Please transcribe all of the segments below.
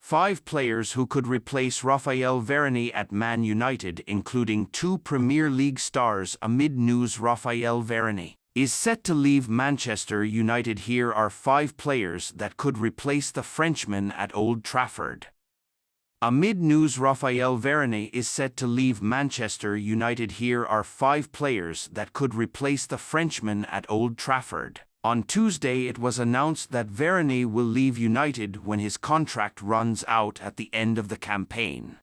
5 players who could replace Raphael Varane at Man United, including 2 Premier League stars. Amid news Raphael Varane is set to leave Manchester United. Here are 5 players that could replace the Frenchman at Old Trafford. Amid news Raphael Varane is set to leave Manchester United. Here are 5 players that could replace the Frenchman at Old Trafford. On Tuesday it was announced that Varane will leave United when his contract runs out at the end of the campaign.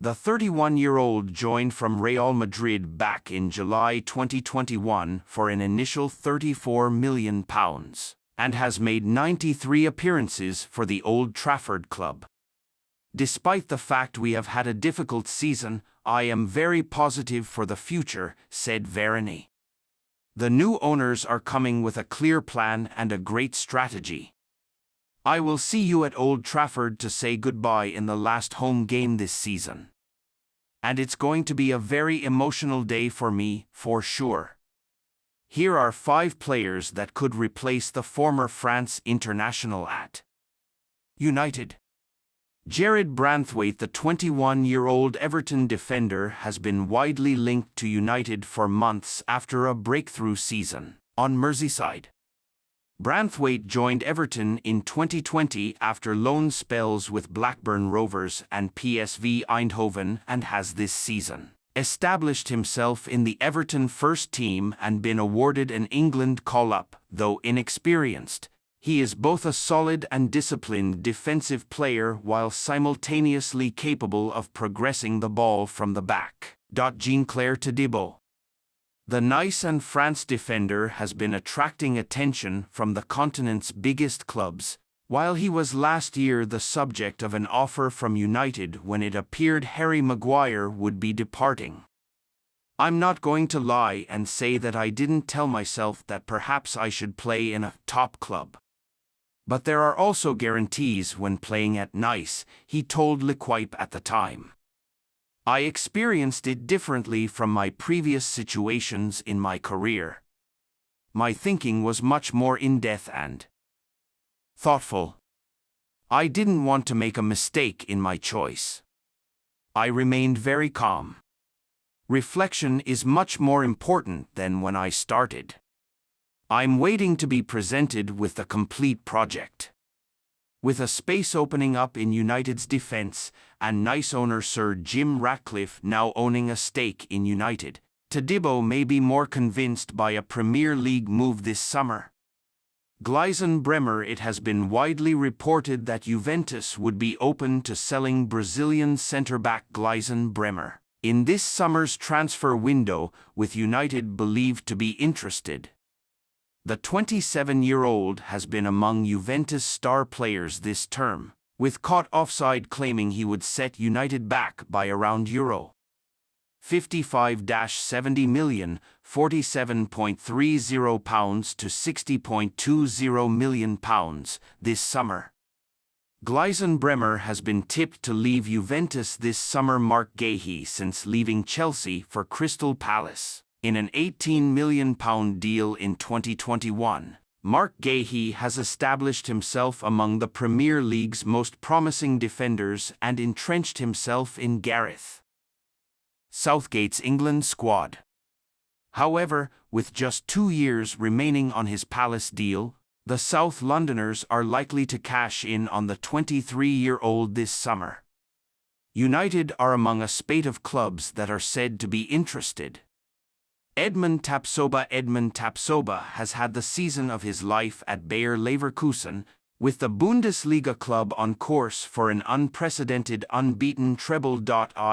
The 31-year-old joined from Real Madrid back in July 2021 for an initial £34 million and has made 93 appearances for the Old Trafford club. "Despite the fact we have had a difficult season, I am very positive for the future," said Varane. "The new owners are coming with a clear plan and a great strategy. I will see you at Old Trafford to say goodbye in the last home game this season. And it's going to be a very emotional day for me, for sure." Here are 5 players that could replace the former France international at United. Jarrad Branthwaite. The 21-year-old Everton defender has been widely linked to United for months after a breakthrough season on Merseyside. Branthwaite joined Everton in 2020 after loan spells with Blackburn Rovers and PSV Eindhoven, and has this season established himself in the Everton first team and been awarded an England call-up. Though inexperienced, he is both a solid and disciplined defensive player while simultaneously capable of progressing the ball from the back. Jean-Claire Todibo. The Nice and France defender has been attracting attention from the continent's biggest clubs, while he was last year the subject of an offer from United when it appeared Harry Maguire would be departing. "I'm not going to lie and say that I didn't tell myself that perhaps I should play in a top club. But there are also guarantees when playing at Nice," he told L'Equipe at the time. "I experienced it differently from my previous situations in my career. My thinking was much more in-depth and thoughtful. I didn't want to make a mistake in my choice. I remained very calm. Reflection is much more important than when I started. I'm waiting to be presented with the complete project." With a space opening up in United's defense, and Nice owner Sir Jim Ratcliffe now owning a stake in United, Todibo may be more convinced by a Premier League move this summer. Gleison Bremer. It has been widely reported that Juventus would be open to selling Brazilian centre-back Gleison Bremer in this summer's transfer window, with United believed to be interested. The 27-year-old has been among Juventus' star players this term, with Caught Offside claiming he would set United back by around €55 70 million, £47.30 to £60.20 million this summer. Gleison Bremer has been tipped to leave Juventus this summer. Marc Guéhi since leaving Chelsea for Crystal Palace in an £18 million deal in 2021. Marc Guéhi has established himself among the Premier League's most promising defenders and entrenched himself in Gareth Southgate's England squad. However, with just 2 years remaining on his Palace deal, the South Londoners are likely to cash in on the 23-year-old this summer. United are among a spate of clubs that are said to be interested. Edmund Tapsoba has had the season of his life at Bayer Leverkusen, with the Bundesliga club on course for an unprecedented unbeaten treble.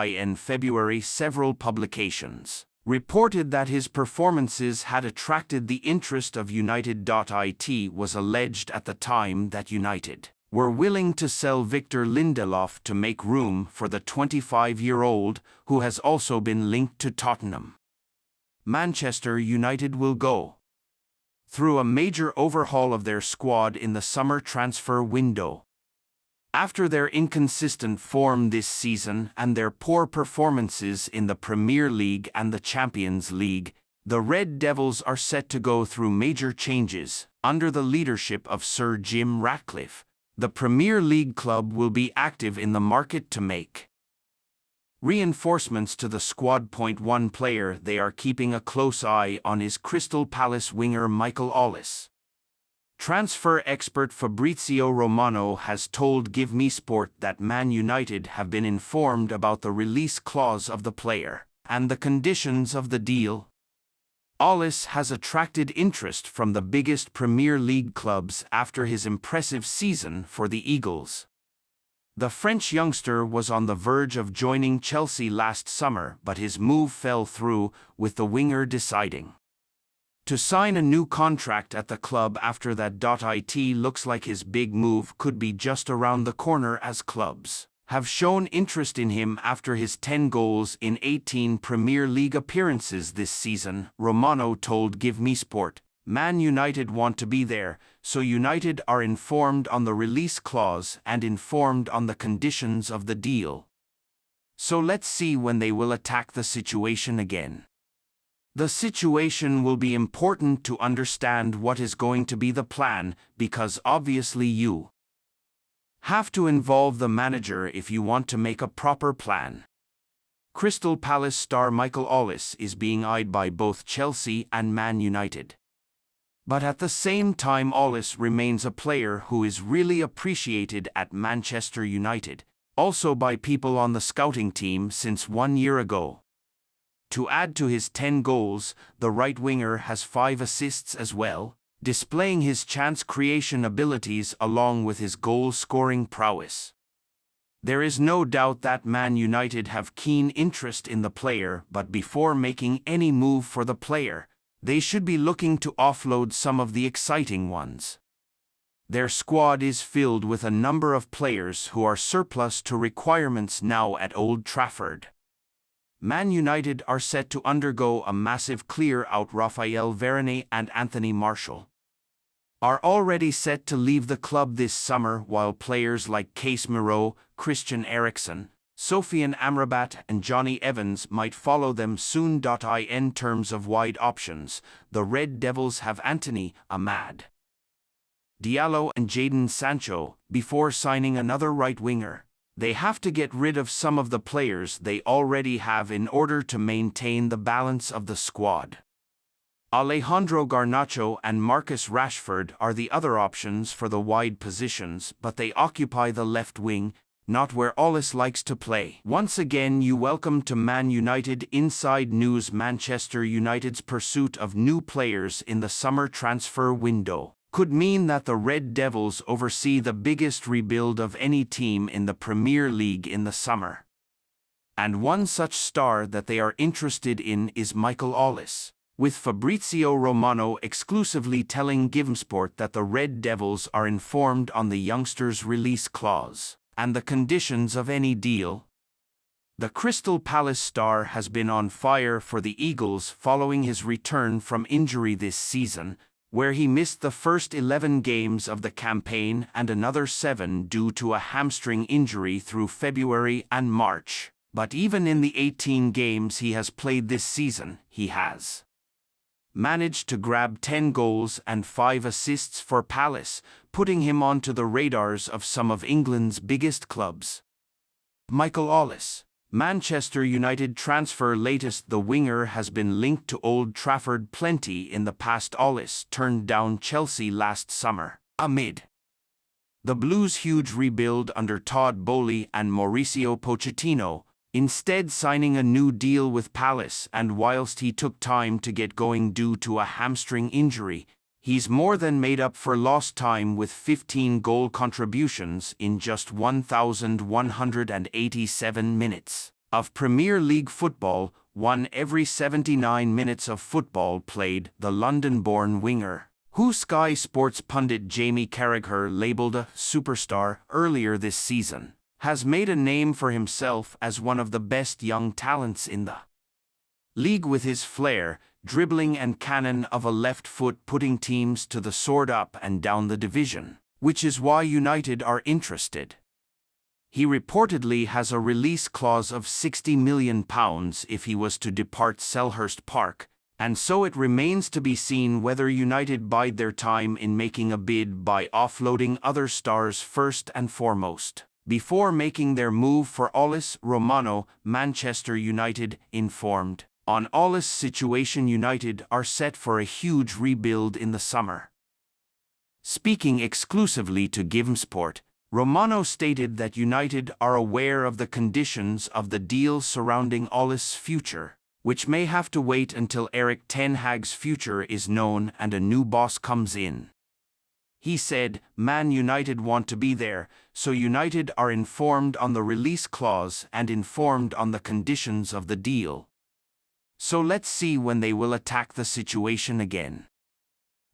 In February, several publications reported that his performances had attracted the interest of United. It was alleged at the time that United were willing to sell Victor Lindelof to make room for the 25-year-old, who has also been linked to Tottenham. Manchester United will go through a major overhaul of their squad in the summer transfer window. After their inconsistent form this season and their poor performances in the Premier League and the Champions League, the Red Devils are set to go through major changes under the leadership of Sir Jim Ratcliffe, The Premier League club will be active in the market to make reinforcements to the squad. One player they are keeping a close eye on is Crystal Palace winger Michael Ollis. Transfer expert Fabrizio Romano has told Give Me Sport that Man United have been informed about the release clause of the player and the conditions of the deal. Ollis has attracted interest from the biggest Premier League clubs after his impressive season for the Eagles. The French youngster was on the verge of joining Chelsea last summer, but his move fell through, with the winger deciding to sign a new contract at the club after that. It looks like his big move could be just around the corner, as clubs have shown interest in him after his 10 goals in 18 Premier League appearances this season. Romano told Give Me Sport, Man United want to be there, so United are informed on the release clause and informed on the conditions of the deal. So let's see when they will attack the situation again. The situation will be important to understand what is going to be the plan, because obviously you have to involve the manager if you want to make a proper plan. Crystal Palace star Michael Ollis is being eyed by both Chelsea and Man United. But at the same time, Ollis remains a player who is really appreciated at Manchester United, also by people on the scouting team since 1 year ago. To add to his 10 goals, the right winger has 5 assists as well, displaying his chance creation abilities along with his goal-scoring prowess. There is no doubt that Man United have keen interest in the player, but before making any move for the player, they should be looking to offload some of the exciting ones. Their squad is filled with a number of players who are surplus to requirements now at Old Trafford. Man United are set to undergo a massive clear-out. Raphael Varane and Anthony Martial are already set to leave the club this summer, while players like Casemiro, Christian Eriksen, Sofiane Amrabat and Johnny Evans might follow them soon. In terms of wide options, the Red Devils have Anthony, Amad Diallo and Jadon Sancho. Before signing another right winger, they have to get rid of some of the players they already have in order to maintain the balance of the squad. Alejandro Garnacho and Marcus Rashford are the other options for the wide positions, but they occupy the left wing, not where Ollis likes to play. Once again, you welcome to Man United Inside News. Manchester United's pursuit of new players in the summer transfer window could mean that the Red Devils oversee the biggest rebuild of any team in the Premier League in the summer. And one such star that they are interested in is Michael Ollis, with Fabrizio Romano exclusively telling GiveMeSport that the Red Devils are informed on the youngster's release clause and the conditions of any deal. The Crystal Palace star has been on fire for the Eagles following his return from injury this season, where he missed the first 11 games of the campaign and another 7 due to a hamstring injury through February and March. But even in the 18 games he has played this season, he has managed to grab 10 goals and 5 assists for Palace, putting him onto the radars of some of England's biggest clubs. Michael Ollis, Manchester United transfer latest. The winger has been linked to Old Trafford plenty in the past. Ollis turned down Chelsea last summer, amid the Blues' huge rebuild under Todd Boehly and Mauricio Pochettino, instead signing a new deal with Palace. And whilst he took time to get going due to a hamstring injury, he's more than made up for lost time with 15 goal contributions in just 1,187 minutes of Premier League football, 1 every 79 minutes of football played. The London-born winger, who Sky Sports pundit Jamie Carragher labelled a superstar earlier this season, has made a name for himself as one of the best young talents in the league, with his flair, dribbling and cannon of a left foot putting teams to the sword up and down the division, which is why United are interested. He reportedly has a release clause of £60 million if he was to depart Selhurst Park, And so it remains to be seen whether United bide their time in making a bid by offloading other stars first and foremost, before making their move for Aulis Romano. Manchester United informed. On Aulis situation, United are set for a huge rebuild in the summer. Speaking exclusively to GiveSport, Romano stated that United are aware of the conditions of the deal surrounding Aulis' future, which may have to wait until Erik ten Hag's future is known and a new boss comes in. He said, Man United want to be there, so United are informed on the release clause and informed on the conditions of the deal. So let's see when they will attack the situation again.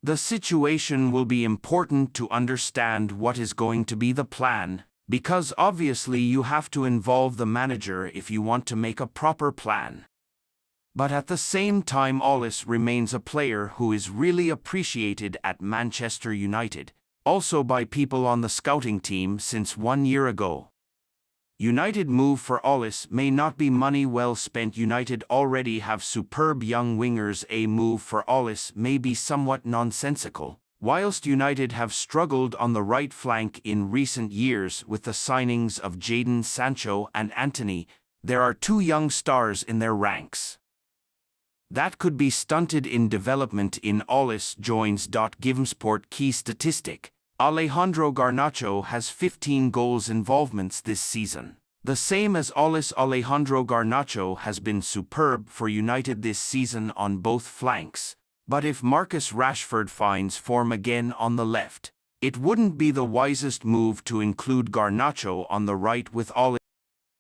The situation will be important to understand what is going to be the plan, because obviously you have to involve the manager if you want to make a proper plan. But at the same time, Aulis remains a player who is really appreciated at Manchester United, also by people on the scouting team since 1 year ago. United move for Aulis may not be money well spent. United already have superb young wingers. A move for Aulis may be somewhat nonsensical. Whilst United have struggled on the right flank in recent years with the signings of Jadon Sancho and Antony, there are 2 young stars in their ranks that could be stunted in development in Aulis. Joins. GiveSport key statistic. Alejandro Garnacho has 15 goals involvements this season. The same as Aulis. Alejandro Garnacho has been superb for United this season on both flanks, but if Marcus Rashford finds form again on the left, it wouldn't be the wisest move to include Garnacho on the right with Aulis.